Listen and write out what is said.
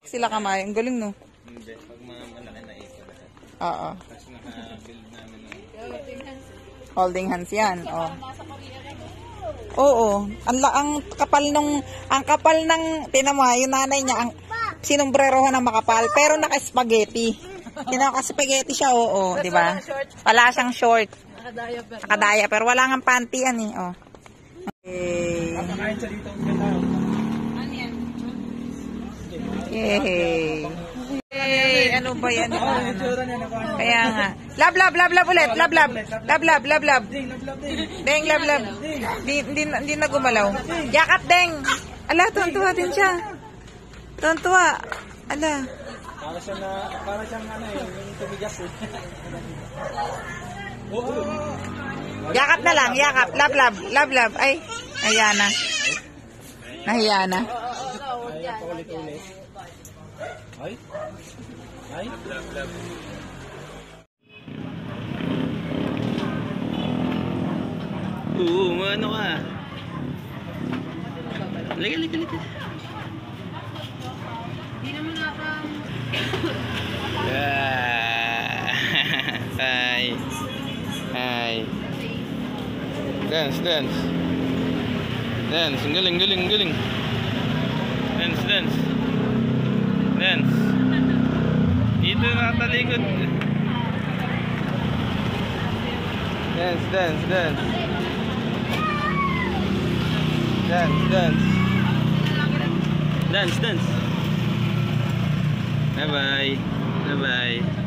Sila kamay. Ang galing, no? Hindi. Pag malaki na ito. Oo. Tapos naka-build namin ng Holding hands yan. Oh. Oo. Ang kapal ng tinama, yung nanay niya, ang sinumbrerohan ng makapal, pero naka-spaghetti. Naka-spaghetti siya, oo. Di ba? Wala siyang short. Nakadaya, pero wala nga panty yan eh. Oh. Okay. Papakain siya dito. Yay! Yay! Ano ba yan? Kaya nga. Lab ulit. Lab. Deng, lab. Hindi na gumalaw. Yakap, Deng! Ala, tuwan-tuwa din siya. Tuwan-tuwa. Ala. Para siyang ano yung tumigas eh. Yakap na lang, yakap. Lab. Ay, nahiya na. Nahiya na. Paulit-ulit. Ay. Lab. Ano ka? Liga. Hindi naman nakang... Hi. Dance. Ang galing. Dance. Dito nakatalikod. Dance. Bye-bye.